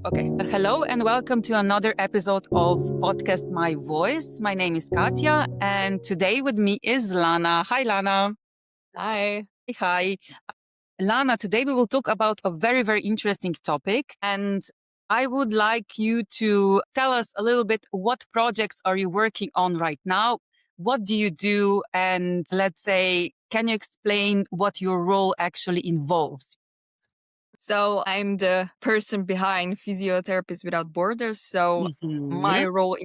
Okay. Hello and welcome to another episode of podcast My Voice. My name is Katja and today with me is Lana. Hi, Lana. Hi. Hi. Lana, today we will talk about a very, very interesting topic. And I would like you to tell us a little bit what projects are you working on right now? What do you do? And let's say, can you explain what your role actually involves? So I'm the person behind Physiotherapists Without Borders. So my role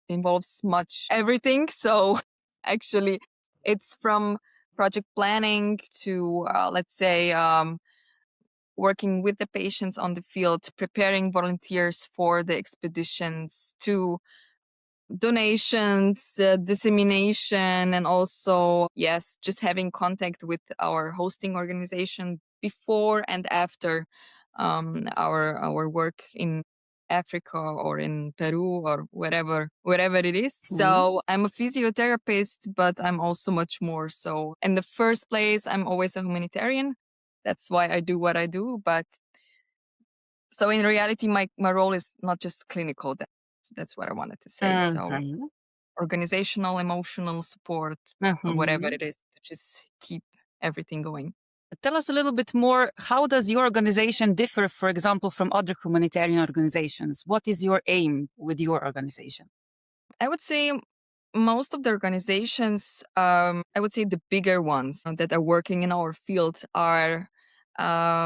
involves much everything. So actually, it's from project planning to, let's say, working with the patients on the field, preparing volunteers for the expeditions, to donations, dissemination, and also, yes, just having contact with our hosting organization before and after our work in Africa or in Peru or wherever it is. So I'm a physiotherapist, but I'm also much more. So in the first place, I'm always a humanitarian. That's why I do what I do. But so in reality, my role is not just clinical. That's what I wanted to say. So organizational, emotional support, whatever it is, to just keep everything going. Tell us a little bit more. How does your organization differ, for example, from other humanitarian organizations? What is your aim with your organization? I would say most of the organizations, I would say the bigger ones that are working in our field are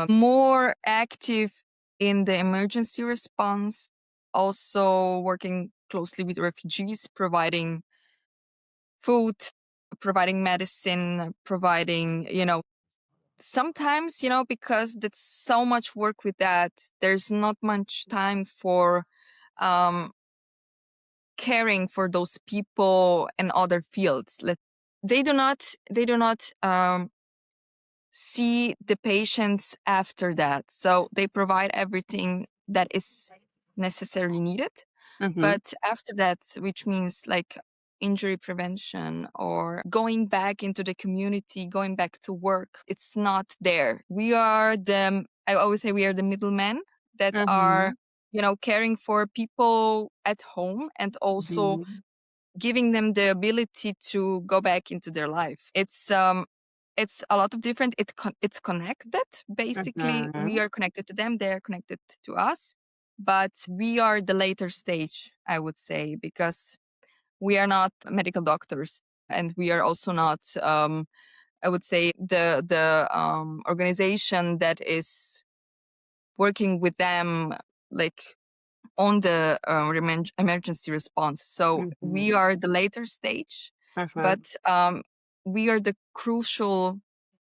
more active in the emergency response, also working closely with refugees, providing food, providing medicine, providing, sometimes, because there's so much work with that, there's not much time for caring for those people in other fields. They do not see the patients after that. So they provide everything that is necessarily needed. But after that, which means like injury prevention or going back into the community, going back to work, it's not there. I always say we are the middlemen that are, caring for people at home and also giving them the ability to go back into their life. It's a lot of different, it's connected. Basically, we are connected to them, they're connected to us. But we are the later stage, I would say, because we are not medical doctors, and we are also not, I would say, the organization that is working with them, like on the emergency response. So we are the later stage, but we are the crucial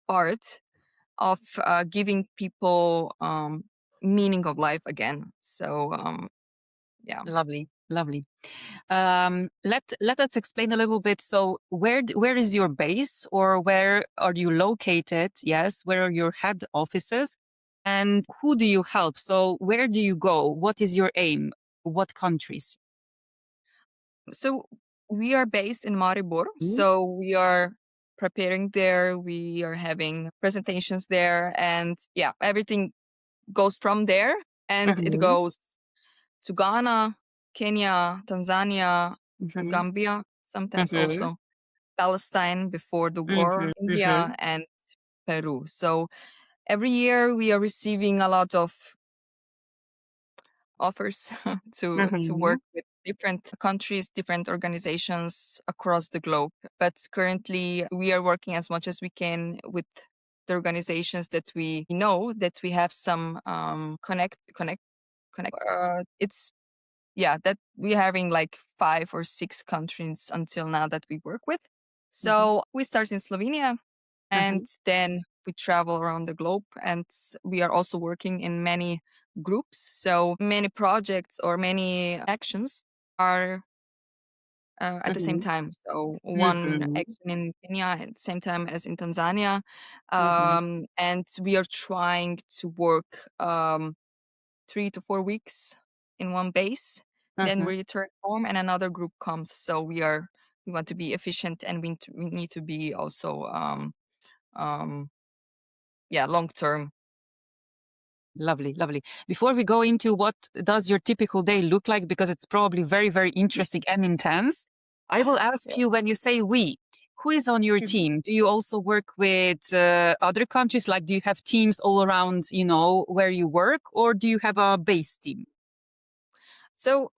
part of giving people meaning of life again. So yeah. Lovely, lovely. Let us explain a little bit. So where is your base, or where are you located? Yes, where are your head offices, and who do you help? So where do you go? What is your aim? What countries? So we are based in Maribor. So we are preparing there. We are having presentations there, and yeah, everything goes from there, and it goes to Ghana, Kenya, Tanzania, Gambia, sometimes also Palestine before the war, India, and Peru. So every year we are receiving a lot of offers to work with different countries, different organizations across the globe. But currently we are working as much as we can with the organizations that we know, that we have some connect. It's that we're having like 5 or 6 countries until now that we work with. So we start in Slovenia, and then we travel around the globe, and we are also working in many groups. So many projects or many actions are at the same time. So one action in Kenya at the same time as in Tanzania. And we are trying to work 3 to 4 weeks in one base. Then we return home and another group comes. So we want to be efficient, and we need to be also long term. Lovely, lovely. Before we go into what does your typical day look like, because it's probably very, very interesting and intense, I will ask Yeah. you, when you say we, who is on your team? Do you also work with other countries? Like, do you have teams all around, where you work, or do you have a base team? So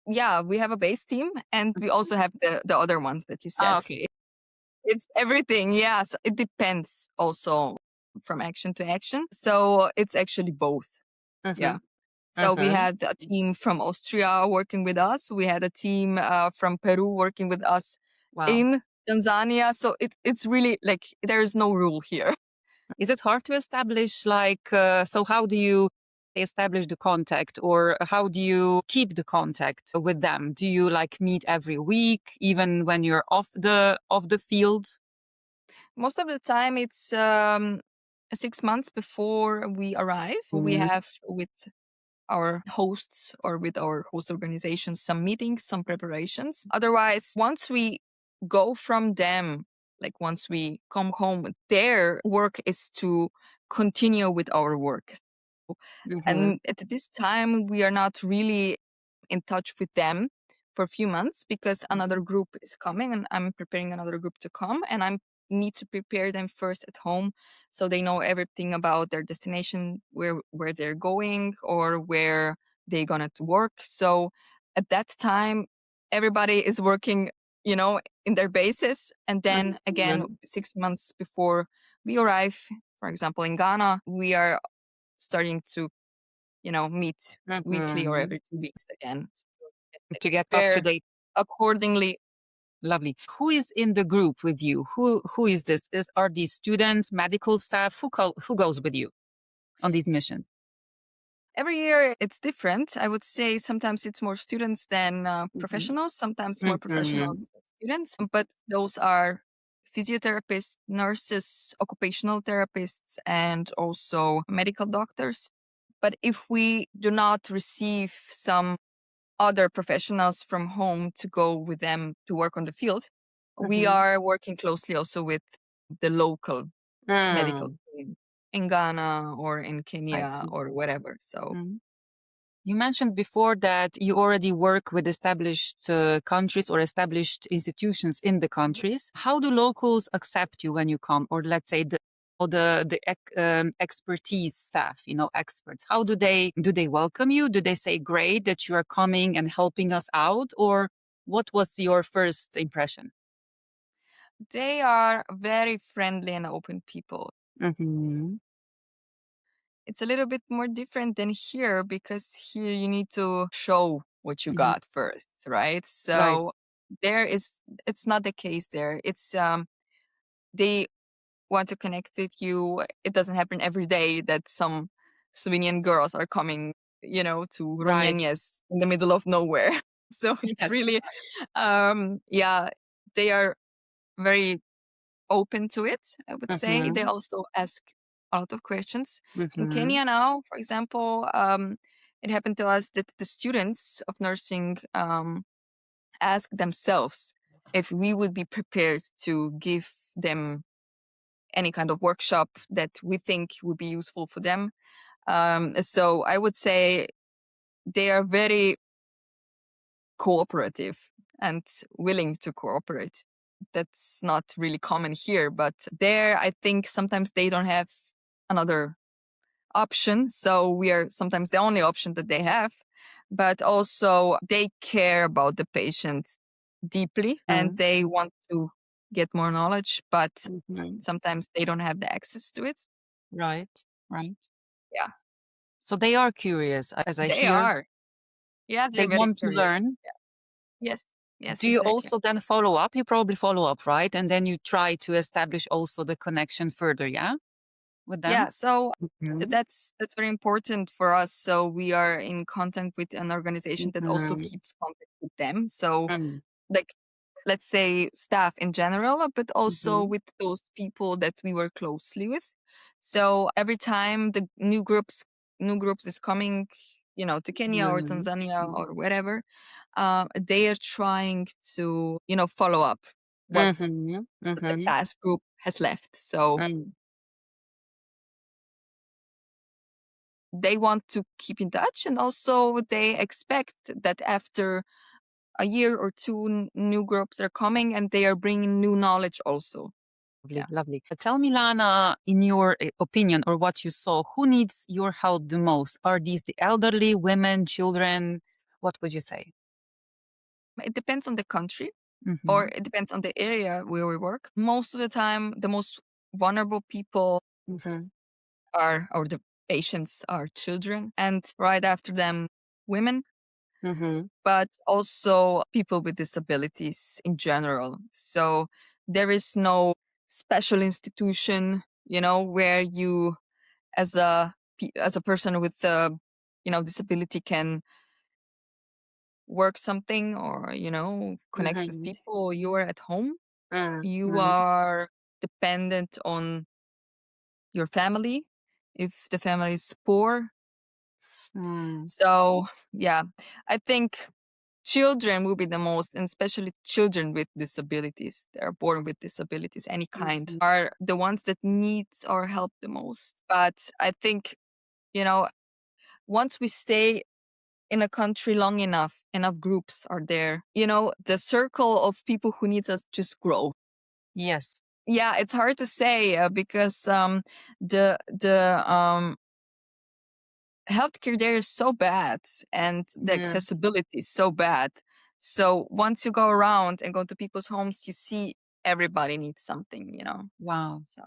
yeah, we have a base team and we also have the other ones that you said. Okay. It's everything. Yeah. So it depends also from action to action. So it's actually both. Mm-hmm. Yeah. So we had a team from Austria working with us. We had a team from Peru working with us Wow. in Tanzania. So it's really like there's no rule here. Is it hard to establish, so how do you establish the contact, or how do you keep the contact with them? Do you meet every week, even when you're off the field? Most of the time, it's 6 months before we arrive. We Mhm. have with our hosts or with our host organizations some meetings, some preparations. Otherwise, once we go from them, like once we come home, their work is to continue with our work. Mhm. And at this time, we are not really in touch with them for a few months because another group is coming and I'm preparing another group to come and I need to prepare them first at home so they know everything about their destination, where they're going or where they're gonna to work. So at that time, everybody is working, in their bases. And then again, Mhm. 6 months before we arrive, for example, in Ghana, we are starting to meet weekly or Mhm. every 2 weeks again. So they To get up to prepare date. accordingly. Lovely. Who is in the group with you? Who is this? Are these students, medical staff? Who goes with you on these missions? Every year it's different. I would say sometimes it's more students than Mhm. professionals, sometimes more professionals Mhm. than students. But those are physiotherapists, nurses, occupational therapists, and also medical doctors. But if we do not receive some other professionals from home to go with them to work on the field, we Mhm. are working closely also with the local medical Mm. team in Ghana or in I Kenya see. or whatever. So Mhm. You mentioned before that you already work with established countries or established institutions in the countries. How do locals accept you when you come, or let's say the expertise staff, experts? How do they welcome you? Do they say great that you are coming and helping us out, or what was your first impression? they are very friendly and open people. Mm-hmm. It's a little bit more different than here because here you need to show what you Hmm. got first, right? Right. So it's not the case there. It's they want to connect with you. It doesn't happen every day that some Slovenian girls are coming, to Right. Romanias in the middle of nowhere. So it's Yes. really, yeah, they are very open to it, I would say. They Mm-hmm. also ask a lot of questions. In Mm-hmm. Kenya now, for example, it happened to us that the students of nursing ask themselves if we would be prepared to give them any kind of workshop that we think would be useful for them. So I would say they are very cooperative and willing to cooperate. That's not really common here, but there I think sometimes they don't have another option. So we are sometimes the only option that they have. But also they care about the patient deeply and they want to get more knowledge, but Mm-hmm. sometimes they don't have the access to it. Right. Right. Yeah, So they are curious, as I they hear. are. Yeah, They they're very want to curious. learn. Yeah. Yes. Yes, Do you exactly. also then follow up? You probably follow up, right? And then you try to establish also the connection further, yeah, with them? Yeah, so Mhm. that's very important for us. So we are in contact with an organization that also Mhm. keeps contact with them. So Mm. like let's say staff in general, but also Mhm. with those people that we work closely with. So every time the new groups is coming, to Kenya or Mhm. Tanzania Mhm. or wherever, they are trying to, follow up what's Mhm. the Mhm. past group has left. So Mm. they want to keep in touch, and also they expect that after a year or two, new groups are coming and they are bringing new knowledge also. Lovely, lovely. Tell me, Lana, in your opinion or what you saw, who needs your help the most? Are these the elderly, women, children? What would you say? It depends on the country, or Mm-hmm. it depends on the area where we work. Most of the time, the most vulnerable people Mm-hmm. or the patients are children, and right after them, women, Mm-hmm. but also people with disabilities in general. So there is no special institution, where you, as a person with a disability, can work something, or connect with Mm-hmm. people. You are at home. You Mm-hmm. are dependent on your family if the family is poor. Mm-hmm. So yeah, I think children will be the most, and especially children with disabilities that are born with disabilities, any kind, are the ones that need our help the most. But I think, you know, once we stay in a country long enough groups are there, the circle of people who needs us just grow. Yes. Yeah, it's hard to say because the healthcare there is so bad, and the Yeah. accessibility is so bad. So once you go around and go to people's homes, you see everybody needs something. Wow. So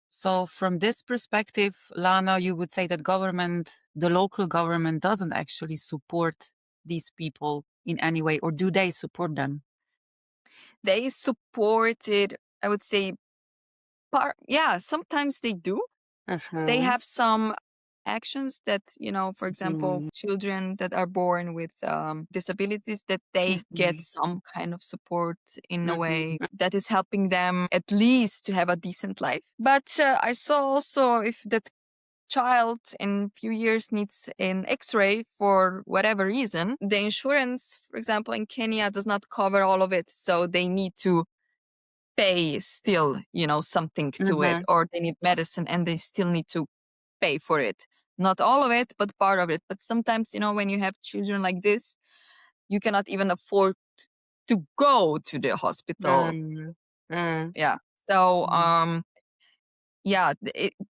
So from this perspective, Lana, you would say that government, the local government doesn't actually support these people in any way, or do they support them? they supported, I would say, yeah, sometimes they do. They Mm-hmm. have some actions that, for example, Mm-hmm. children that are born with disabilities, that they get some kind of support in a way Mm-hmm. that is helping them at least to have a decent life. But I saw also, if that child in few years needs an x-ray for whatever reason, the insurance, for example, in Kenya does not cover all of it, so they need to pay still, something to it, Mm-hmm. or they need medicine and they still need to pay for it. Not all of it, but part of it. But sometimes, when you have children like this, you cannot even afford to go to the hospital. Mm-hmm. Mm-hmm. Yeah. So, yeah,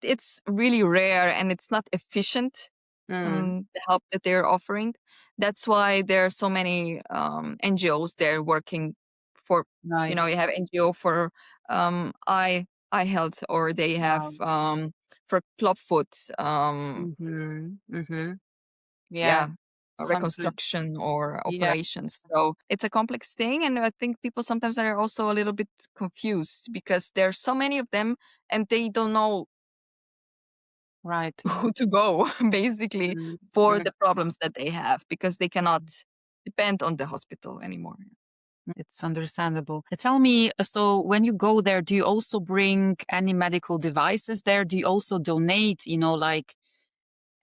it's really rare and it's not efficient, Mm-hmm. the help that they're offering. That's why there are so many NGOs there working for, Right. you have NGO for eye health, or they have Wow. for clubfoot, Mm-hmm. Mm-hmm. Yeah. yeah, Sounds good. reconstruction or Yeah. operations. So it's a complex thing, and I think people sometimes are also a little bit confused because there are so many of them and they don't know Right. who to go basically for Mm-hmm. the problems that they have, because they cannot depend on the hospital anymore. It's understandable. Tell me, so when you go there, do you also bring any medical devices there? Do you also donate, like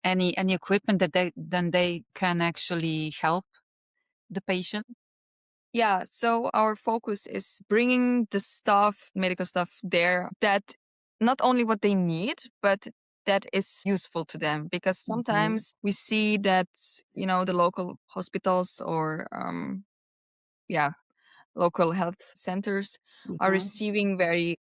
any equipment that they can actually help the patient? Yeah, so our focus is bringing the stuff, medical stuff there, that not only what they need, but that is useful to them. Because Mm-hmm. sometimes we see that, the local hospitals or, yeah, local health centers are Mm-hmm. receiving very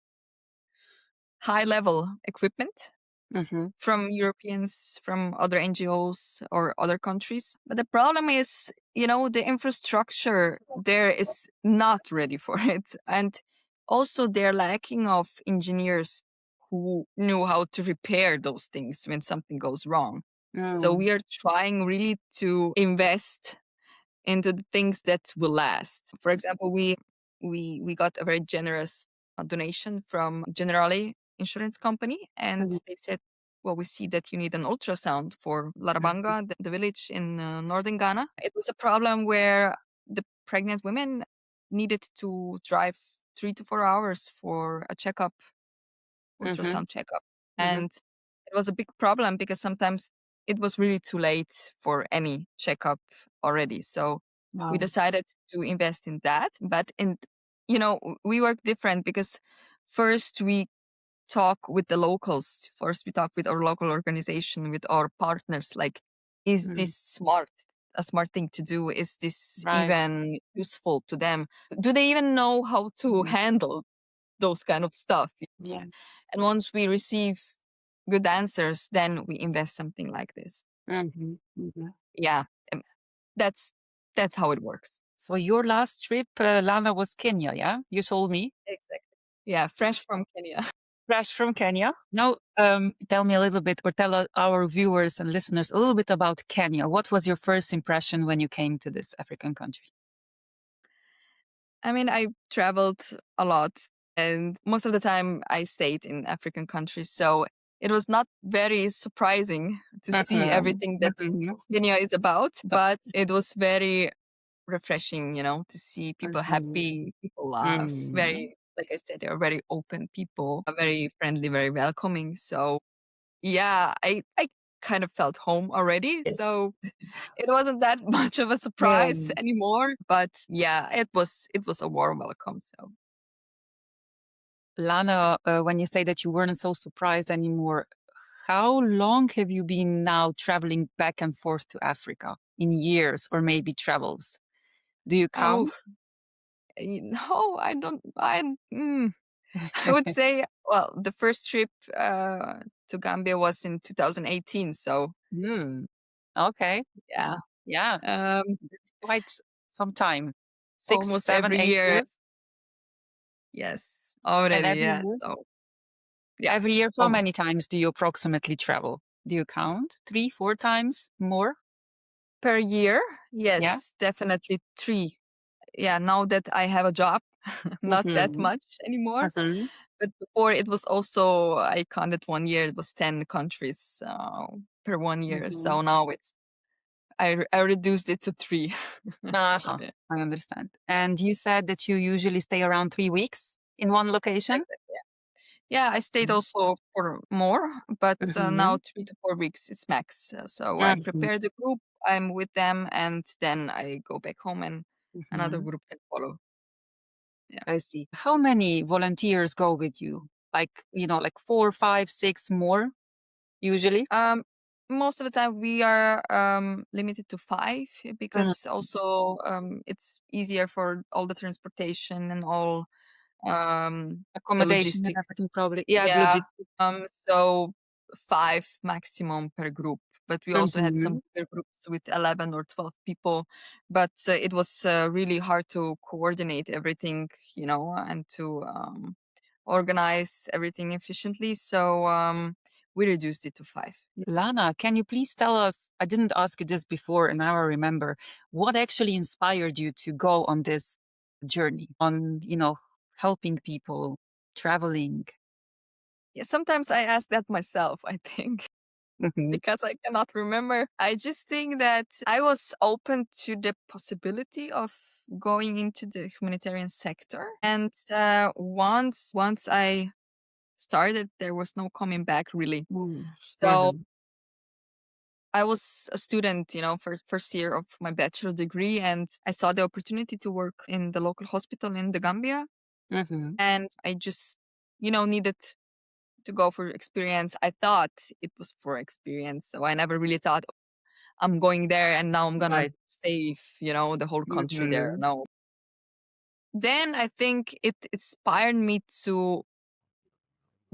high level equipment Mm-hmm. from Europeans, from other NGOs or other countries. But the problem is, the infrastructure there is not ready for it. And also they're lacking of engineers who knew how to repair those things when something goes wrong. So Mm-hmm. we are trying really to invest into the things that will last. For example, we got a very generous donation from Generali insurance company, and they said, well, we see that you need an ultrasound for Larabanga, the village in northern Ghana. It was a problem where the pregnant women needed to drive 3 to 4 hours for a checkup, Mm-hmm. ultrasound checkup. Mm-hmm. And it was a big problem because sometimes it was really too late for any checkup already. So we Wow. decided to invest in that. But we work different because first we talk with the locals. First, we talk with our local organization, with our partners. Like, is this a smart thing to do? Is this Right. even useful to them? Do they even know how to handle those kind of stuff? Yeah. And once we receive good answers, then we invest something like this. Yeah, um, that's how it works. So your last trip, Lana, was Kenya, yeah? You told me. Exactly. Yeah, fresh from Kenya. Fresh from Kenya. Now, tell me a little bit, or tell our viewers and listeners a little bit about Kenya. What was your first impression when you came to this African country? I mean, I traveled a lot, and most of the time I stayed in African countries. So it was not very surprising to see everything that Kenya is about, but it was very refreshing, to see people happy, people laugh. Very, like I said, they're very open people, very friendly, very welcoming. So yeah, I kind of felt home already. Yes. So it wasn't that much of a surprise anymore, but yeah, it was a warm welcome. So Lana, when you say that you weren't so surprised anymore, how long have you been now traveling back and forth to Africa in years or maybe travels? Do you oh count? no, I don't. I would say, well, the first trip to Gambia was in 2018. So Hmm. Okay. yeah, Yeah. um, It's quite some time. Six, almost seven, every eight year. years. Yes, And already. every Yeah. year? So yeah, Every year, how almost many times do you approximately travel? Do you count? 3, 4 times? More? per year. Yeah. Yes, definitely 3. Yeah, now that I have a job, not that Mhm. much anymore. Mhm. But before it was also, I counted one year, it was 10 countries per 1 year. Mhm. So now I reduced it to 3. So Uh-huh. yeah, I understand. And you said that you usually stay around 3 weeks in one location? exactly. Yeah. Yeah, I stayed also for more, but now Mhm. 3 to 4 weeks is max. So I Mhm. prepare the group, I'm with them, and then I go back home and another Mhm. group can follow. Yeah. I see. How many volunteers go with you? Like, like 4, 5, 6 more usually? Um, Most of the time we are limited to 5 Mm. because also it's easier for all the transportation and all the Accommodation and logistics. everything probably. Yeah, the Yeah. logistics. So 5 maximum per group. But we also had some Mhm. bigger groups with 11 or 12 people. But it was really hard to coordinate everything, and to organize everything efficiently. So we reduced it to 5. Lana, can you please tell us? I didn't ask you this before, and now I remember. What actually inspired you to go on this journey on, helping people, traveling? Yeah, sometimes I ask that myself, I think. Hmm. Because I cannot remember. I just think that I was open to the possibility of going into the humanitarian sector. And once I started, there was no coming back really. So Hmm. I was a student, for first year of my bachelor degree, and I saw the opportunity to work in the local hospital in the Gambia. Hmm. And I just, needed to go for experience. I thought it was for experience. So I never really thought I'm going there and now I'm gonna Right. save, the whole country there. Hmm. No. Then I think it inspired me to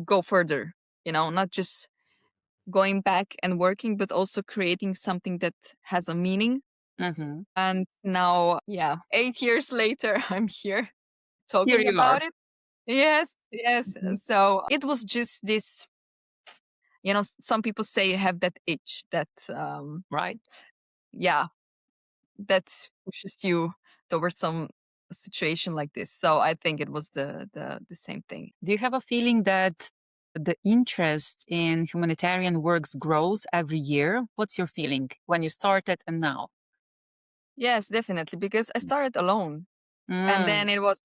go further, not just going back and working, but also creating something that has a meaning. Hmm. And now, yeah, 8 years later, I'm here Here talking you are. about it. Yes, yes. Mhm. So it was just this, some people say you have that itch that, Right. yeah, that pushes you towards some situation like this. So I think it was the same thing. Do you have a feeling that the interest in humanitarian works grows every year? What's your feeling when you started and now? Yes, definitely, because I started alone, and Mm. then it was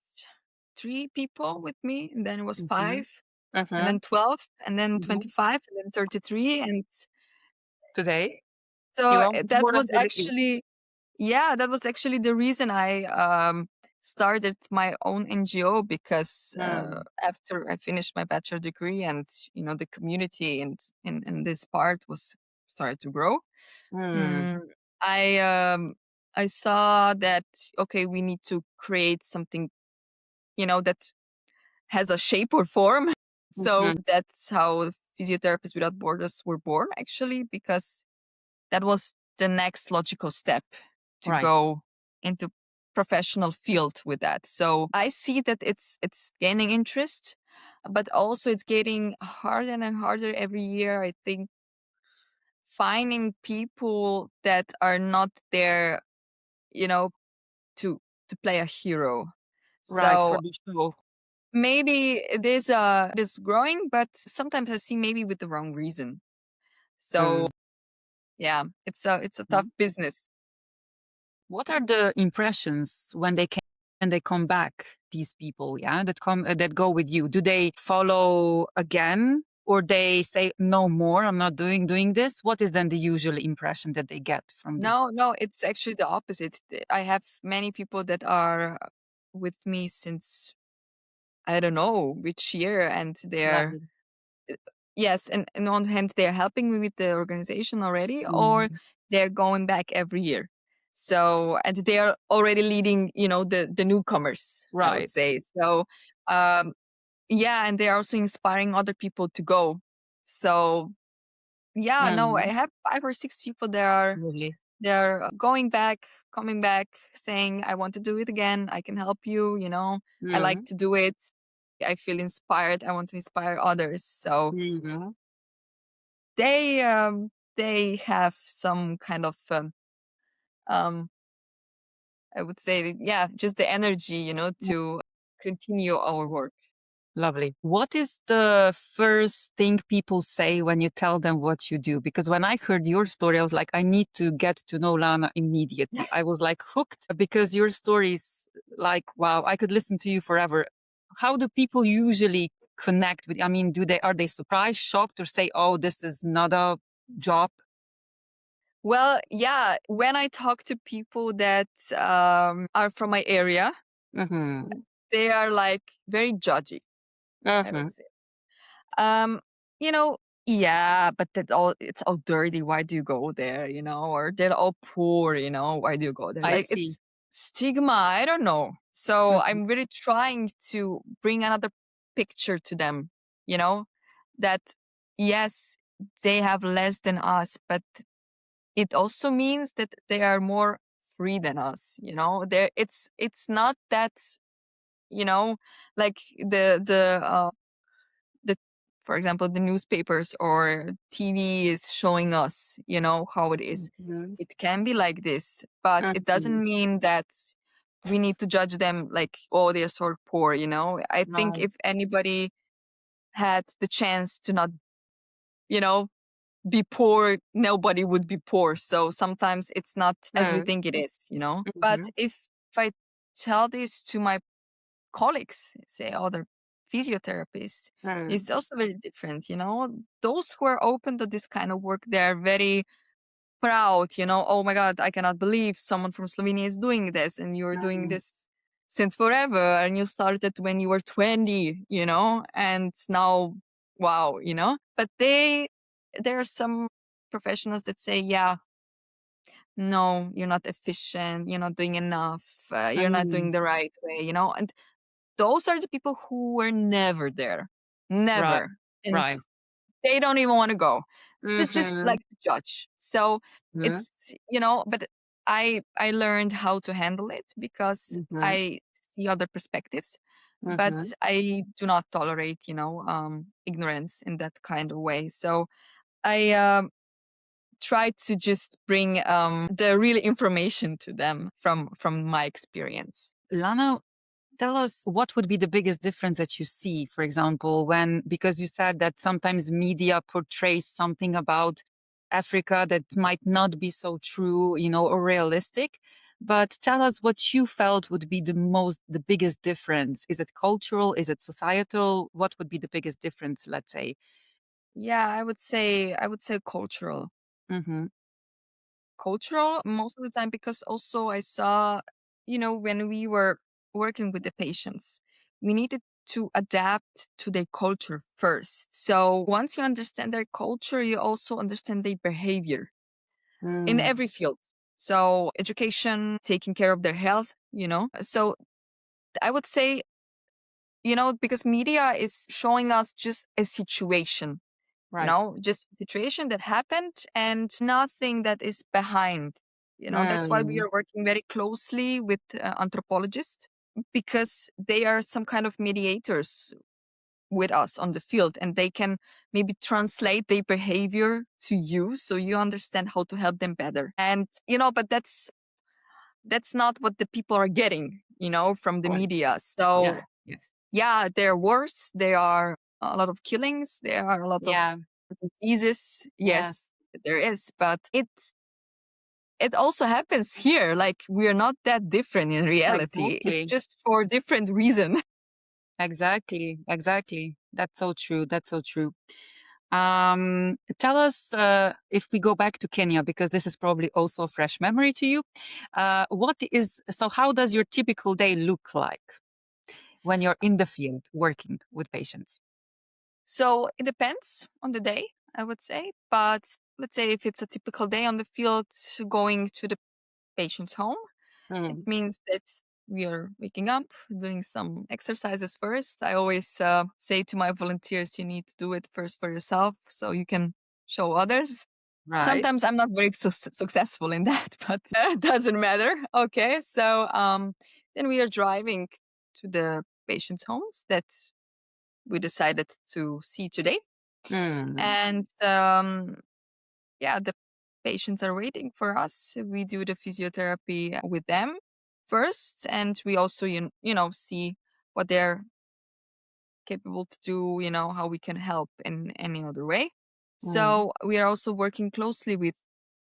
3 people with me, and then it was Mhm. 5, and Mhm. then 12, and then Mhm. 25, and then 33, and Today, so you are that more than was 33. actually, yeah, that was actually the reason I started my own NGO because Mm. after I finished my bachelor degree and the community and in this part was started to grow. Mm. Mm, I I saw that okay, we need to create something that has a shape or form. So Mhm. that's how Physiotherapists Without Borders were born, actually, because that was the next logical step to Right. go into professional field with that. So I see that it's gaining interest, but also it's getting harder and harder every year. I think finding people that are not there, you know, to play a hero. Right. For So the show. maybe it is growing, but sometimes I see maybe with the wrong reason. So Mm. yeah, it's a tough business. What are the impressions when they come back? These people, yeah, that come that go with you. Do they follow again, or they say no more? I'm not doing this. What is then the usual impression that they get from the No, no, it's actually the opposite. I have many people that are with me since I don't know which year, and they're lovely? uh, yes, and on one hand they're helping me with the organization already, or Mhm. they're going back every year. So and they are already leading, the newcomers, I would Right. say. So um, yeah, and they're also inspiring other people to go. So yeah, no, I Mm. have 5 or 6 people that are Really. they're going back, coming back, saying, I want to do it again. I can help you. I like Mm. to do it. I feel inspired. I want to inspire others. So Mhm. they have some kind of um I would say, yeah, just the energy, to continue our work. Lovely. What is the first thing people say when you tell them what you do? Because when I heard your story, I was like, I need to get to know Lana immediately. I was like hooked because your story is like, wow, I could listen to you forever. How do people usually connect with? I mean, are they surprised, shocked, or say, oh, this is not a job? Well, yeah, when I talk to people that are from my area, Mm-hmm. they are like very judgy, I would Mm-hmm. say. Um, you know, yeah, but it's all dirty. Why do you go there? Or they're all poor, why do you go there? I Like see. it's stigma, I don't know. So Mm-hmm. I'm really trying to bring another picture to them, you know, that yes, they have less than us, but it also means that they are more free than us, There it's not that, you know, like the for example the newspapers or TV is showing us how it is. Mm-hmm. It can be like this, but it Mm-hmm. doesn't mean that we need to judge them like, oh, they're so poor. I think Right. if anybody had the chance to not you know be poor, nobody would be poor. So sometimes it's not as we think it is. But Mm-hmm. if I tell this to my colleagues, say other physiotherapists, Mm-hmm. it's also very different. Those who are open to this kind of work, they're very proud. Oh my God, I cannot believe someone from Slovenia is doing this, and you're doing this since forever, and you started when you were 20. And now, wow. But there are some professionals that say, yeah, no, you're not efficient, you're not doing enough, you're not Mm-hmm. doing the right way. And those are the people who were never there. Right. Never. And Right. they don't even want to go. They just Mhm. like to judge. So Mhm. but I learned how to handle it because Mhm. I see other perspectives, but Mhm. I do not tolerate, ignorance in that kind of way. So I try to just bring the real information to them from my experience. Lana, tell us what would be the biggest difference that you see, for example, because you said that sometimes media portrays something about Africa that might not be so true, or realistic. But tell us what you felt would be the biggest difference. Is it cultural? Is it societal? What would be the biggest difference, let's say? Yeah, I would say cultural. Mm-hmm. Cultural most of the time because also I saw, when we were working with the patients, we needed to adapt to their culture first. So once you understand their culture, you also understand their behavior in every field. So education, taking care of their health, So I would say, because media is showing us just a situation, Right. just a situation that happened and nothing that is behind. That's why we are working very closely with anthropologists, because they are some kind of mediators with us on the field, and they can maybe translate their behavior to you so you understand how to help them better. And but that's not what the people are getting, from the Right. media. Yeah. So Yes. yeah, there are wars, there are a lot of killings, there are a lot of Yeah. diseases. Yes. Yes, there is, but it also happens here. Like, we're not that different in reality. It's Exactly. just for different reason. Exactly. Exactly. That's so true. That's so true. Tell us, if we go back to Kenya, because this is probably also a fresh memory to you. How does your typical day look like when you're in the field working with patients? So it depends on the day, I would say. But let's say if it's a typical day on the field, going to the patient's home, it Mm. means that we are waking up, doing some exercises first. I always say to my volunteers, you need to do it first for yourself so you can show others. Right. Sometimes I'm not very successful in that, but it doesn't matter. Okay, so then we are driving to the patient's homes that we decided to see today. Mm. And yeah, the patients are waiting for us. We do the physiotherapy with them first, and we also see what they're capable to do, how we can help in any other way. Mm. So we are also working closely with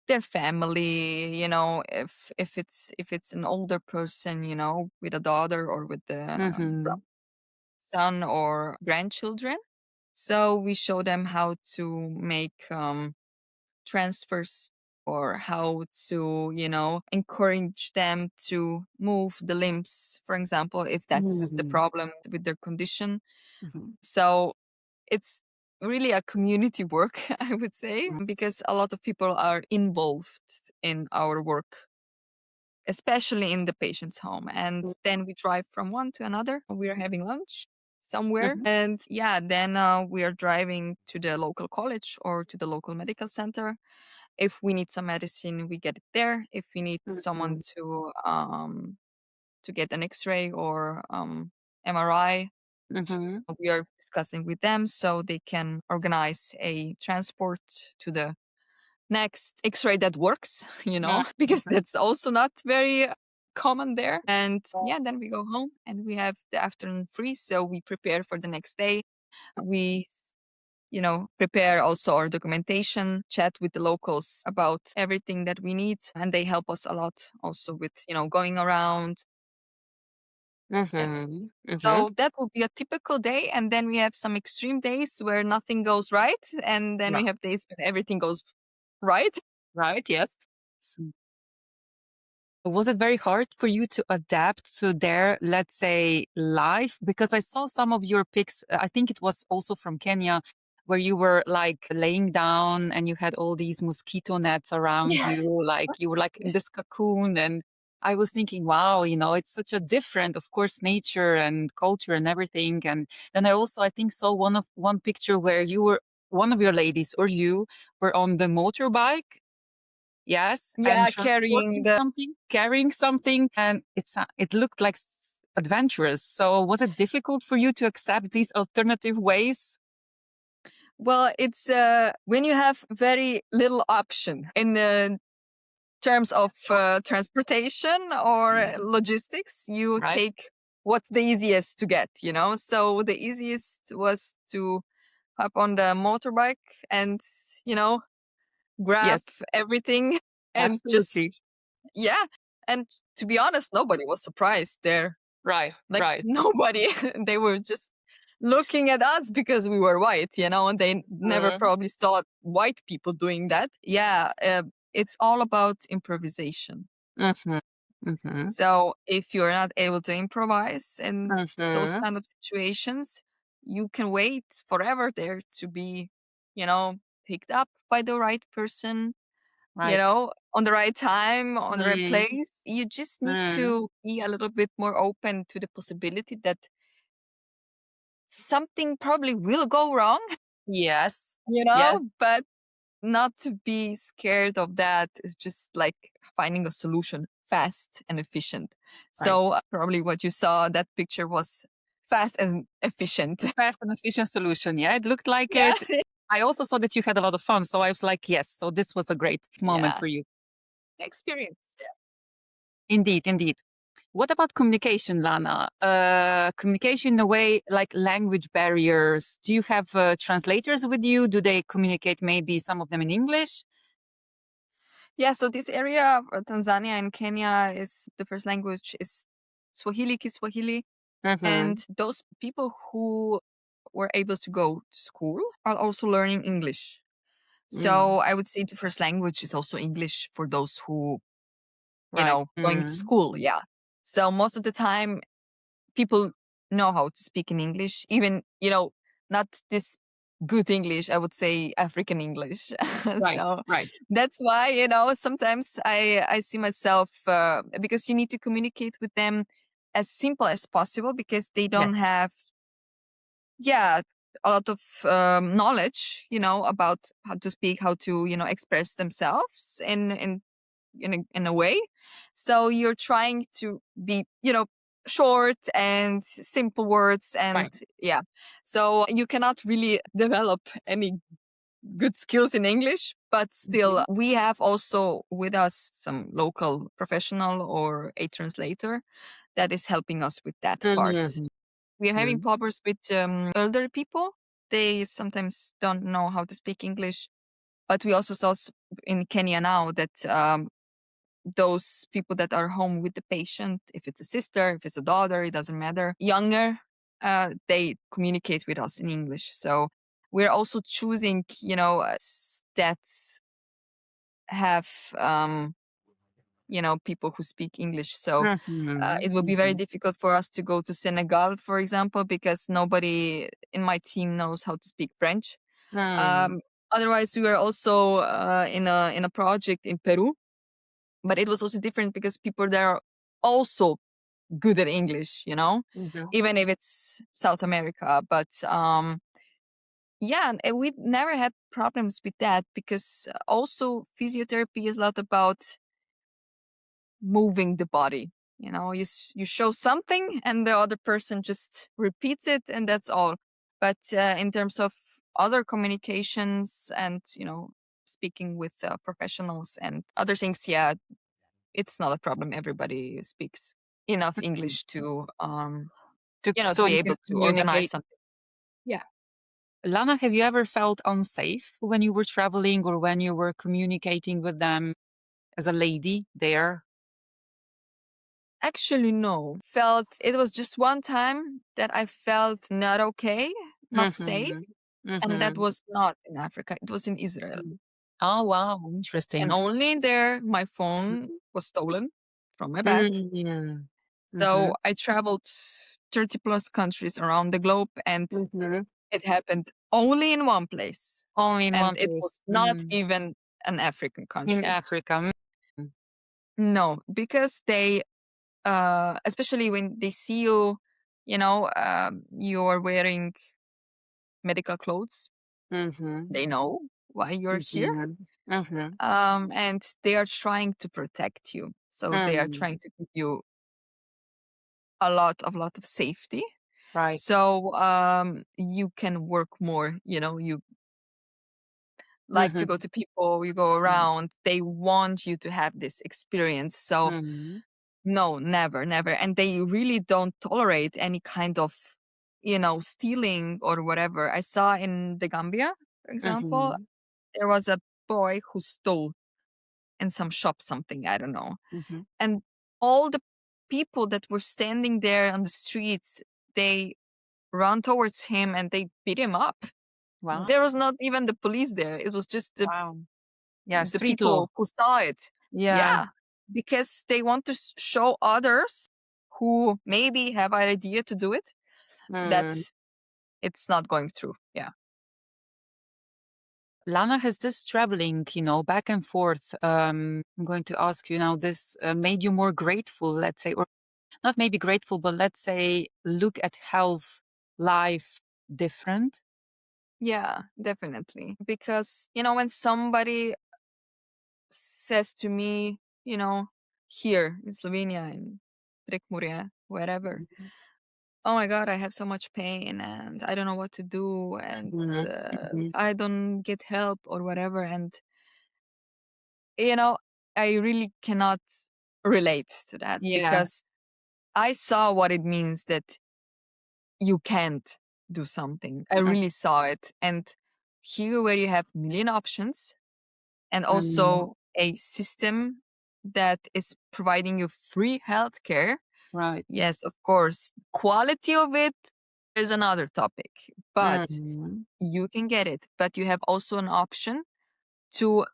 their family, if it's an older person, with a daughter or with the Mm-hmm. son or grandchildren. So we show them how to make transfers, or how to, encourage them to move the limbs, for example, if that's the Mm-hmm. problem with their condition. Mm-hmm. So it's really a community work, I would say, because a lot of people are involved in our work, especially in the patient's home. And then we drive from one to another. We are having lunch somewhere. Mm-hmm. And yeah, then we are driving to the local college or to the local medical center. If we need some medicine, we get it there. If we need someone to get an X-ray or MRI, Mm-hmm. we are discussing with them so they can organize a transport to the next X-ray that works, because that's also not very common there. And yeah, then we go home and we have the afternoon free, so we prepare for the next day. We prepare also our documentation, chat with the locals about everything that we need, and they help us a lot also with, going around. Yes. Mm-hmm. Mm-hmm. So that will be a typical day, and then we have some extreme days where nothing goes right, and then Yeah. we have days when everything goes right. Right. Yes. Was it very hard for you to adapt to their, let's say, life? Because I saw some of your pics, I think it was also from Kenya, where you were like laying down and you had all these mosquito nets around Yeah. you, like you were like in this cocoon. And I was thinking, wow, it's such a different, of course, nature and culture and everything. And then I also, I think, saw one picture where one of your ladies or you were on the motorbike. Yes, and Yeah, carrying transporting the something, carrying something, and it looked like adventurous. So was it difficult for you to accept these alternative ways? well, it's when you have very little option in the terms of transportation or Mm. logistics, you Right? take what's the easiest to get, So the easiest was to hop on the motorbike and, you know, grab Yes, everything and just, absolutely. yeah. And to be honest, nobody was surprised there. Right, Like, right. nobody. They were just looking at us because we were white, and they never Mm. probably saw white people doing that. Yeah, it's all about improvisation. Mhm. Mm-hmm. So if you're not able to improvise in those Mm-hmm. kind of situations, you can wait forever there to be, you know, picked up by the right person, Right. on the right time, on the right Mm, place. You just need mm. to be a little bit more open to the possibility that something probably will go wrong, Yes. Yes. but not to be scared of that is just like finding a solution fast and efficient. Right. So probably what you saw, that picture was fast and efficient. Fast and efficient solution. Yeah, it looked like Yeah. it. I also saw that you had a lot of fun. So I was like, yes, so this was a great moment Yeah. for you. Experience. Yeah. Indeed, indeed. What about communication, Lana? Communication in a way like language barriers. Do you have translators with you? Do they communicate maybe some of them in English? Yeah. So this area, Tanzania and Kenya, is the first language is Swahili, Kiswahili. Mm-hmm. And those people who were able to go to school are also learning English. Mm. So I would say the first language is also English for those who, Right. going to Mm. school. Yeah. So most of the time, people know how to speak in English, even, not this good English, I would say African English. Right. So Right. that's why, sometimes I see myself, because you need to communicate with them as simple as possible because they Yes. don't have, yeah, a lot of knowledge, about how to speak, how to, express themselves in a way. So you're trying to be, short and simple words, and Right. yeah. So you cannot really develop any good skills in English, but Mm-hmm. still we have also with us some local professional or a translator that is helping us with that part. Mm-hmm. We are having Mm-hmm. problems with elder people. They sometimes don't know how to speak English, but we also saw in Kenya now that those people that are home with the patient, if it's a sister, if it's a daughter, it doesn't matter, younger, they communicate with us in English. So we're also choosing, that have, people who speak English. So it will be very Mm-hmm. difficult for us to go to Senegal, for example, because nobody in my team knows how to speak French. Mm-hmm. Um, Otherwise, we were also in a project in Peru, but it was also different because people there are also good at English, Mm-hmm. even if it's South America. But yeah, and we've never had problems with that because also physiotherapy is a lot about moving the body. You show something and the other person just repeats it, and that's all. But in terms of other communications and speaking with professionals and other things, yeah, it's not a problem. Everybody speaks enough English to So be you can able to organize communicate. something. Yeah. Lana, have you ever felt unsafe when you were traveling or when you were communicating with them as a lady there? Actually, no. Felt it was just one time that I felt not okay, not safe, Mm-hmm. and that Mm-hmm. was not in Africa. It was in Israel. Oh, wow. And Interesting. only there my phone was stolen from my bag. Mm-hmm. Mm-hmm. So I traveled 30 plus countries around the globe, and Mm-hmm. it happened only in one place. Only in And one it place. was not even an African In country. Africa. No, because they, especially when they see you, you're wearing medical clothes, Mm-hmm. they know why you're here. Mm-hmm. Mm-hmm. And they are trying to protect you. So they are Mm. trying to give you a lot of safety. Right. So you can work more, you like to Mm-hmm. go to people, you go around, they want you to have this experience. So Mm-hmm. no, never, never. And they really don't tolerate any kind of, stealing or whatever. I saw in the Gambia, for example, Mm-hmm. there was a boy who stole in some shop something, I don't know. Mm-hmm. And all the people that were standing there on the streets, they run towards him and they beat him up. Wow. There was not even the police there. It was just the Wow. Yeah, the street law. people who saw it. Yeah. Yeah. because they want to show others who maybe have an idea to do it that it's not going through. Yeah. Lana, has this traveling, back and forth, I'm going to ask you now, this made you more grateful, let's say, or not maybe grateful, but let's say look at health, life different? Yeah, definitely. Because, when somebody says to me, here in Slovenia, in Prekmurje, wherever, Mhm. oh my God, I have so much pain and I don't know what to do and Mhm. Mhm. I don't get help or whatever. And, you know, I really cannot relate to that Yeah. because I saw what it means that you can't do something. I Mhm. really saw it. And here, where you have million options and Mhm. also a system that is providing you free healthcare, Right. yes, of course, quality of it is another topic, but Mhm. you can get it. But you have also an option to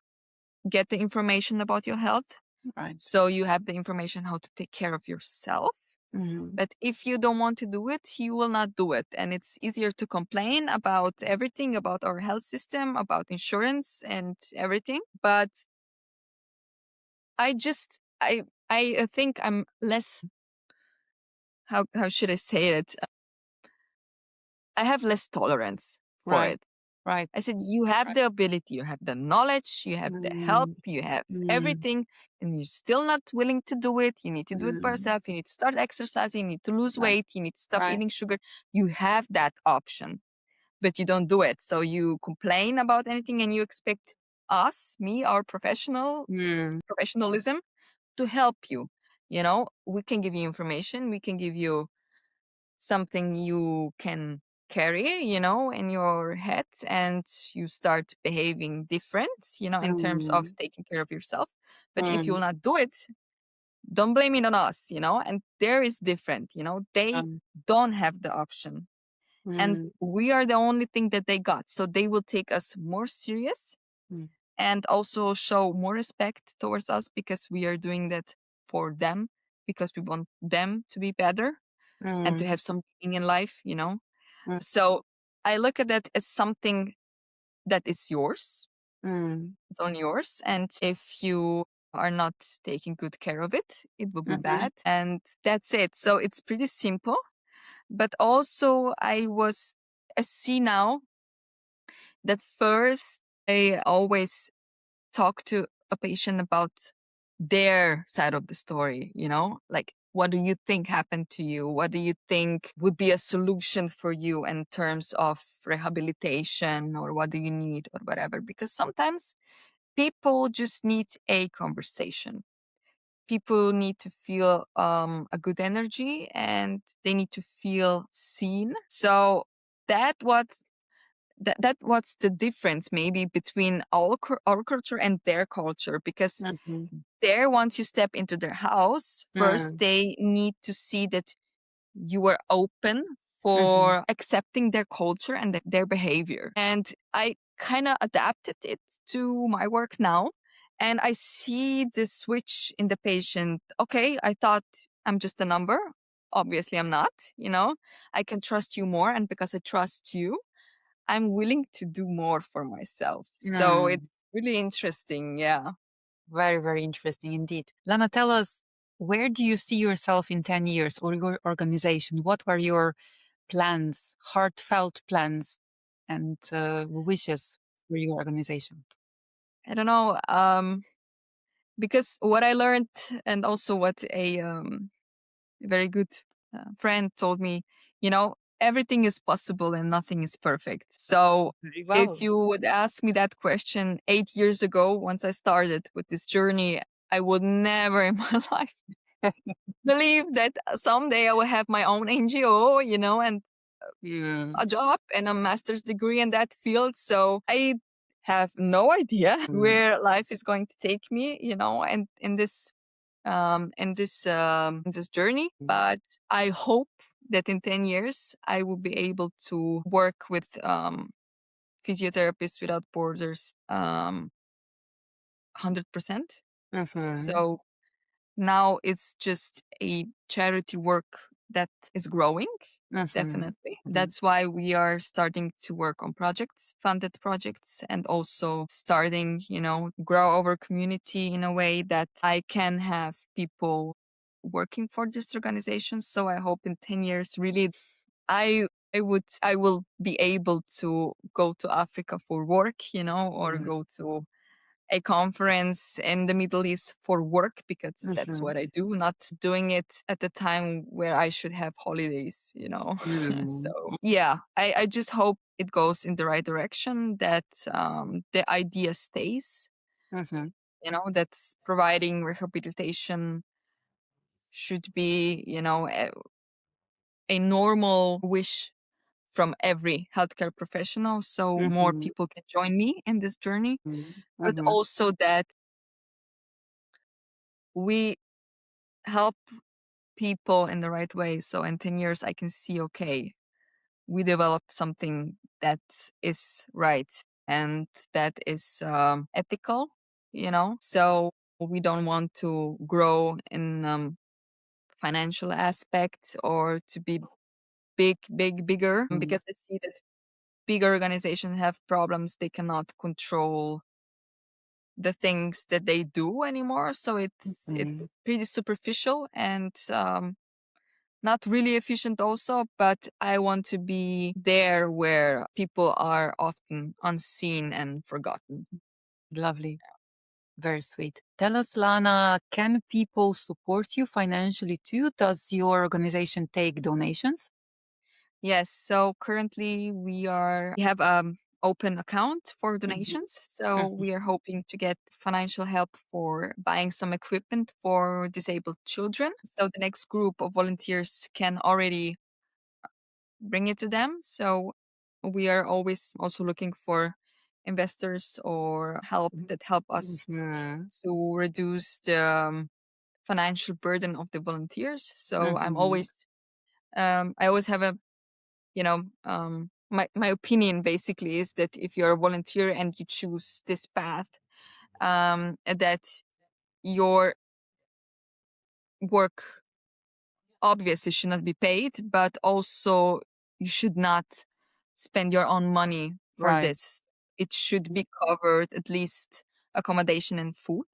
get the information about your health. Right. So you have the information how to take care of yourself. Mhm. But if you don't want to do it, you will not do it. And it's easier to complain about everything, about our health system, about insurance and everything. But I think I'm less, how should I say it? I have less tolerance for Right. it. Right. I said, you have the ability, you have the knowledge, you have the help, Mm. you have Mm. everything, and you're still not willing to do it. You need to do it by Mm. yourself. You need to start exercising. You need to lose Right. weight. You need to stop Right. eating sugar. You have that option, but you don't do it. So you complain about anything and you expect us, me, our Mm. professionalism to help you. We can give you information. We can give you something you can carry, in your head, and you start behaving different, in terms of Mm. taking care of yourself. But if you will Mm. not do it, don't blame it on us, and there is different, they Um, don't have the option. And mm. we are the only thing that they got. So they will take us more serious Mm. and also show more respect towards us because we are doing that for them, because we want them to be better and to Mm. have some meaning in life, Mm. So I look at that as something that is yours. Mm. It's on yours. And if you are not taking good care of it, it will be Mhm. bad. And that's it. So it's pretty simple. But also I see now that first I always talk to a patient about their side of the story, like what do you think happened to you? What do you think would be a solution for you in terms of rehabilitation, or what do you need or whatever? Because sometimes people just need a conversation. People need to feel a good energy and they need to feel seen. So that what that what's the difference maybe between our culture and their culture, because Mhm. there, once you step into their house, first Mm. they need to see that you are open Mhm. for accepting their culture and their behavior. And I kind of adapted it to my work now, and I see the switch in the patient. Okay, I thought I'm just a number. Obviously I'm not. I can trust you more, and because I trust you, I'm willing to do more for myself. So Mm. it's really interesting. Yeah. Very, very interesting indeed. Lana, tell us, where do you see yourself in 10 years, or your organization? What were your plans, heartfelt plans and wishes for your organization? I don't know. Because what I learned, and also what a very good friend told me, everything is possible and nothing is perfect. So Very if well. you would ask me that question 8 years ago, once I started with this journey, I would never in my life believe that someday I will have my own NGO, and Mm. a job and a master's degree in that field. So I have no idea Mm. where life is going to take me, and in this journey. But I hope that in 10 years I will be able to work with Physiotherapists Without Borders 100%. Mhm. So now it's just a charity work that is growing. Definitely. That's why we are starting to work on projects, funded projects, and also starting, grow our community in a way that I can have people working for this organization. So I hope in 10 years, really, I will be able to go to Africa for work, or go to a conference in the Middle East for work because that's what I do, not doing it at the time where I should have holidays. So yeah, I just hope it goes in the right direction, that the idea stays, that's providing rehabilitation should be, a normal wish from every healthcare professional. So more people can join me in this journey, but also that we help people in the right way. So in 10 years, I can see, okay, we developed something that is right and that is ethical. So we don't want to grow in financial aspect or to be bigger, because I see that bigger organizations have problems. They cannot control the things that they do anymore. So it's pretty superficial and not really efficient also, but I want to be there where people are often unseen and forgotten. Lovely. Very sweet. Tell us, Lana, can people support you financially too? Does your organization take donations? Yes, so currently we have open account for donations. So we are hoping to get financial help for buying some equipment for disabled children. So the next group of volunteers can already bring it to them. So we are always also looking for investors or help that help us to reduce the financial burden of the volunteers. So I always have my opinion basically is that if you're a volunteer and you choose this path, that your work obviously should not be paid, but also you should not spend your own money for Right. this. It should be covered, at least accommodation and food.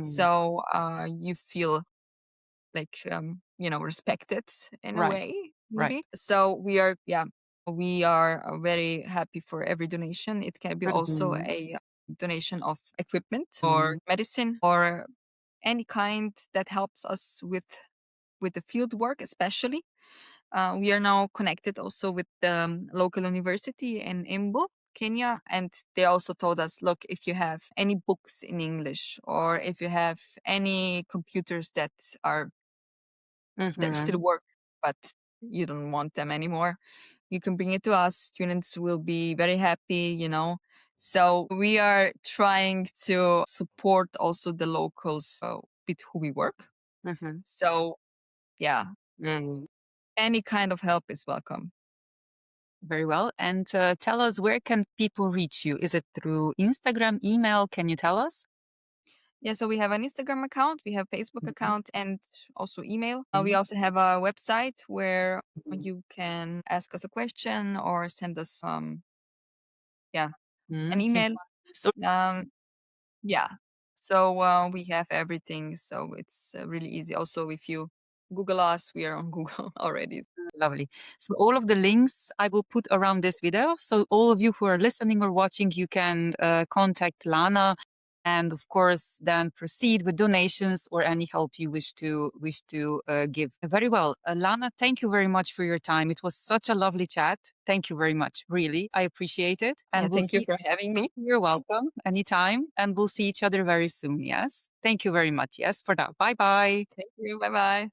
So you feel like respected in a Right. way, Right. maybe. So we are very happy for every donation. It can be also a donation of equipment or medicine or any kind that helps us with the field work, especially. We are now connected also with the local university in Embu, Kenya, and they also told us, look, if you have any books in English or if you have any computers that still work, but you don't want them anymore, you can bring it to us. Students will be very happy. So we are trying to support also the locals with who we work. So yeah, any kind of help is welcome. Very well. And tell us, where can people reach you? Is it through Instagram, email? Can you tell us? Yeah, so we have an Instagram account, we have Facebook account, and also email. We also have a website where you can ask us a question or send us an Okay. email. So Yeah, so we have everything, so it's really easy. Also, if you Google us, we are on Google already. lovely. So all of the links I will put around this video. So all of you who are listening or watching, you can contact Lana, and of course then proceed with donations or any help you wish to give. Very well. Lana, thank you very much for your time. It was such a lovely chat. Thank you very much. Really, I appreciate it. And Yeah, thank you for having me. You're welcome. Anytime. And we'll see each other very soon. Yes. Thank you very much. Yes, for that. Bye bye. Thank you. Bye bye.